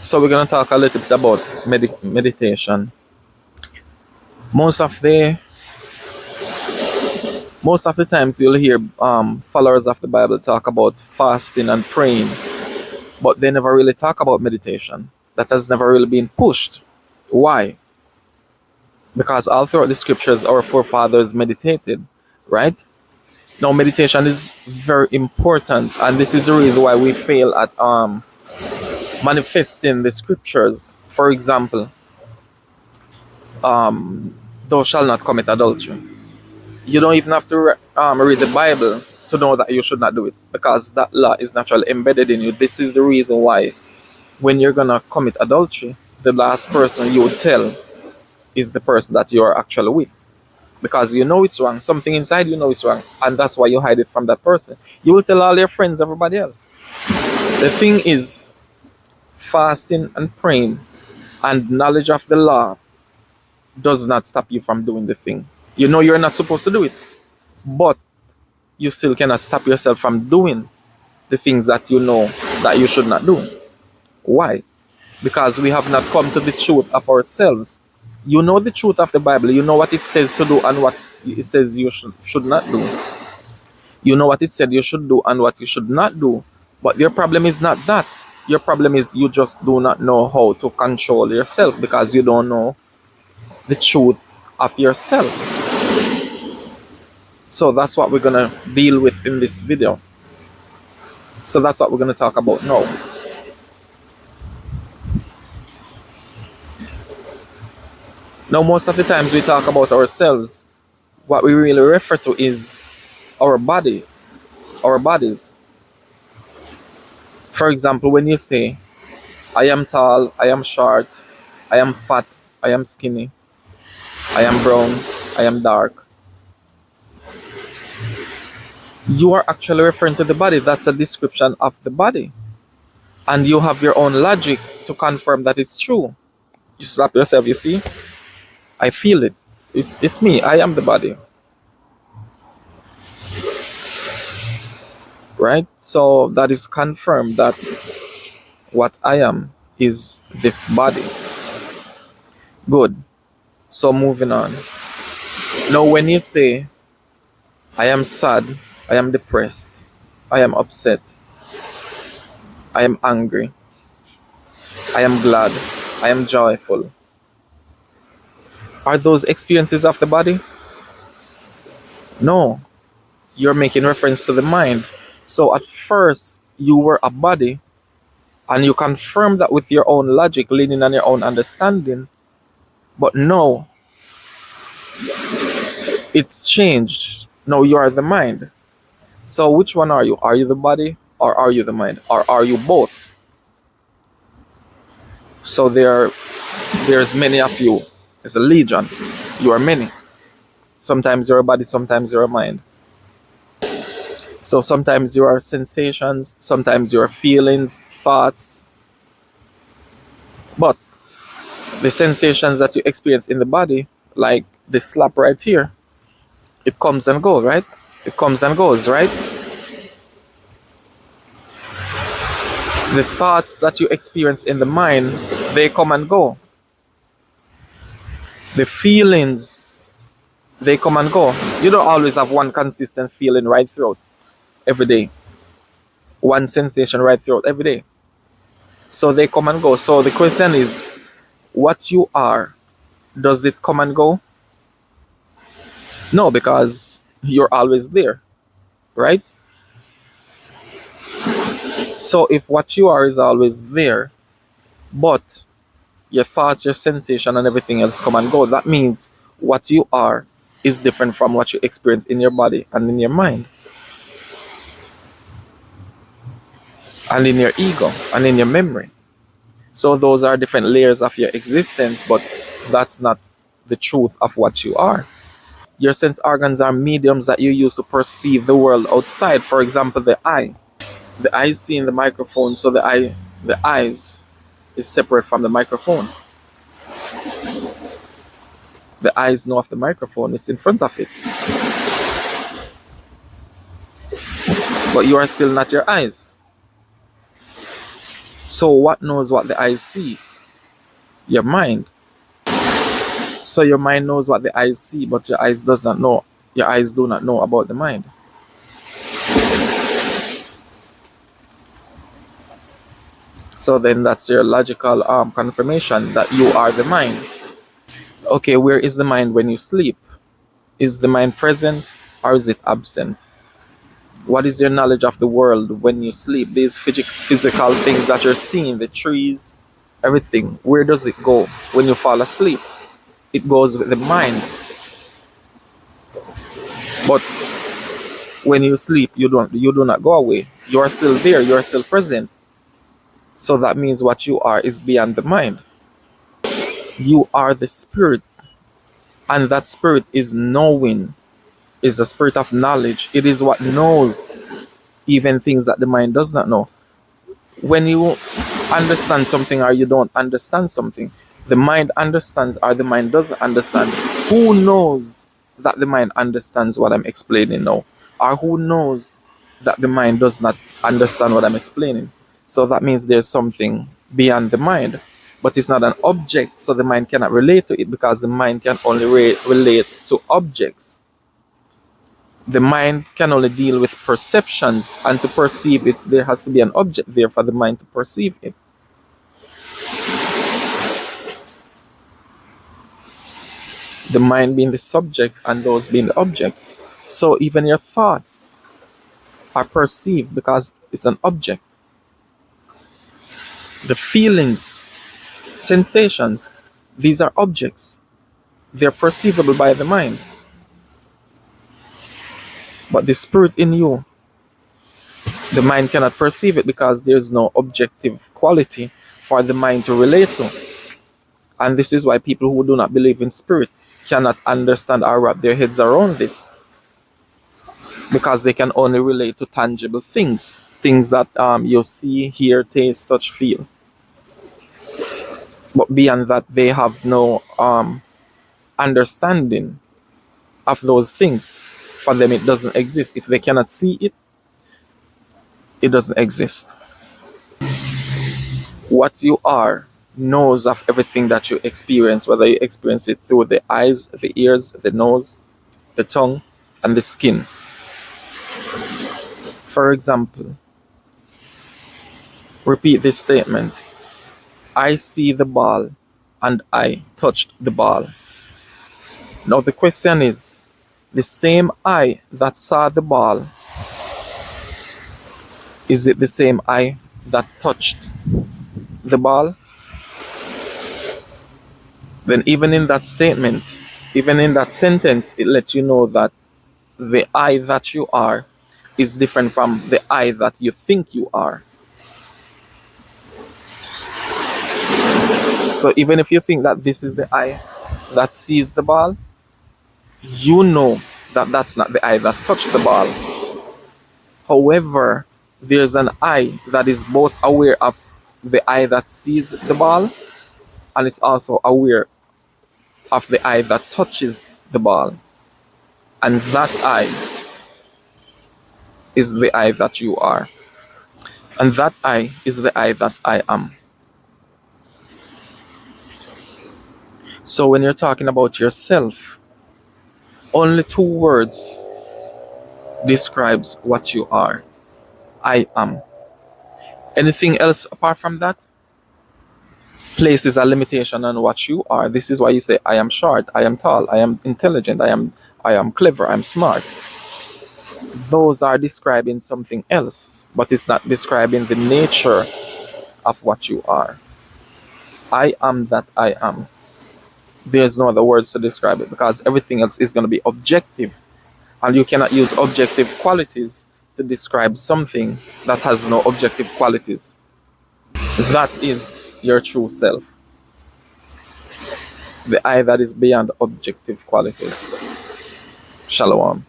So we're going to talk a little bit about meditation. Most of the times you'll hear followers of the Bible talk about fasting and praying, but they never really talk about meditation. That has never really been pushed. Why? Because all throughout the scriptures, our forefathers meditated, right? Now, meditation is very important, and this is the reason why we fail at manifesting the scriptures. For example, thou shalt not commit adultery. You don't even have to read the Bible to know that you should not do it, because that law is naturally embedded in you. This is the reason why when you're gonna commit adultery, the last person you would tell is the person that you're actually with, because you know it's wrong. Something inside you know it's wrong, and that's why you hide it from that person. You will tell all your friends, everybody else. The thing is, fasting and praying and knowledge of the law does not stop you from doing the thing. You know you're not supposed to do it, but you still cannot stop yourself from doing the things that you know that you should not do. Why? Because we have not come to the truth of ourselves. You know the truth of the Bible. You know what it says to do and what it says you should not do. You know what it said you should do and what you should not do. But your problem is not that. Your problem is you just do not know how to control yourself, because you don't know the truth of yourself. So that's what we're going to deal with in this video. So that's what we're going to talk about now. Now, most of the times we talk about ourselves, what we really refer to is our body, our bodies. For example, when you say, I am tall, I am short, I am fat, I am skinny, I am brown, I am dark, you are actually referring to the body. That's a description of the body. And you have your own logic to confirm that it's true. You slap yourself, you see? I feel it. It's me. I am the body. Right? So that is confirmed that what I am is this body. Good. So moving on. Now when you say, I am sad, I am depressed, I am upset, I am angry, I am glad, I am joyful, are those experiences of the body? No. You're making reference to the mind. So at first, you were a body, and you confirm that with your own logic, leaning on your own understanding. But no, it's changed. No, you are the mind. So which one are you? Are you the body, or are you the mind? Or are you both? So there's many of you. It's a legion. You are many. Sometimes you're a body, sometimes you're a mind. So sometimes you are sensations, sometimes you are feelings, thoughts. But the sensations that you experience in the body, like the slap right here, it comes and goes, right? It comes and goes, right? The thoughts that you experience in the mind, they come and go. The feelings, they come and go. You don't always have one consistent feeling right throughout every day. One sensation right throughout every day. So they come and go. So the question is, what you are, does it come and go? No, because you're always there, right? So if what you are is always there, but your thoughts, your sensation, and everything else come and go, that means what you are is different from what you experience in your body and in your mind and in your ego and in your memory. So those are different layers of your existence, but that's not the truth of what you are. Your sense organs are mediums that you use to perceive the world outside. For example, the eye. The eye is seeing the microphone, so the eyes is separate from the microphone. The eyes know of the microphone, it's in front of it. But you are still not your eyes. So what knows what the eyes see? Your mind. So your mind knows what the eyes see, but your eyes does not know. Your eyes do not know about the mind. So then that's your logical confirmation that you are the mind. Okay, where is the mind when you sleep? Is the mind present or is it absent? What is your knowledge of the world when you sleep? These physical things that you're seeing, the trees, everything, where does it go when you fall asleep? It goes with the mind. But when you sleep, you do not go away. You are still there, you are still present. So that means what you are is beyond the mind. You are the spirit, and that spirit is knowing, is a spirit of knowledge. It is what knows even things that the mind does not know. When you understand something or you don't understand something, the mind understands or the mind doesn't understand. Who knows that the mind understands what I'm explaining now? Or who knows that the mind does not understand what I'm explaining? So that means there's something beyond the mind, but it's not an object, so the mind cannot relate to it because the mind can only relate to objects. The mind can only deal with perceptions, and to perceive it, there has to be an object there for the mind to perceive it. The mind being the subject and those being the object. So even your thoughts are perceived because it's an object. The feelings, sensations, these are objects. They're perceivable by the mind. But the spirit in you, the mind cannot perceive it because there's no objective quality for the mind to relate to. And this is why people who do not believe in spirit cannot understand or wrap their heads around this. Because they can only relate to tangible things. Things that you see, hear, taste, touch, feel. But beyond that, they have no understanding of those things. For them, it doesn't exist. If they cannot see it, it doesn't exist. What you are knows of everything that you experience, whether you experience it through the eyes, the ears, the nose, the tongue, and the skin. For example, repeat this statement. I see the ball and I touched the ball. Now the question is, the same eye that saw the ball, is it the same eye that touched the ball? Then even in that statement, even in that sentence, it lets you know that the I that you are is different from the I that you think you are. So even if you think that this is the I that sees the ball, you know that that's not the I that touched the ball. However, there's an I that is both aware of the I that sees the ball, and it's also aware of the I that touches the ball. And that I is the I that you are. And that I is the I that I am. So when you're talking about yourself, only two words describes what you are. I am. Anything else apart from that places a limitation on what you are. This is why you say I am short, I am tall, I am intelligent, I am clever, I'm smart. Those are describing something else, but it's not describing the nature of what you are. I am that I am. There's no other words to describe it because everything else is going to be objective, and you cannot use objective qualities to describe something that has no objective qualities. That is your true self. The I that is beyond objective qualities. Shalom.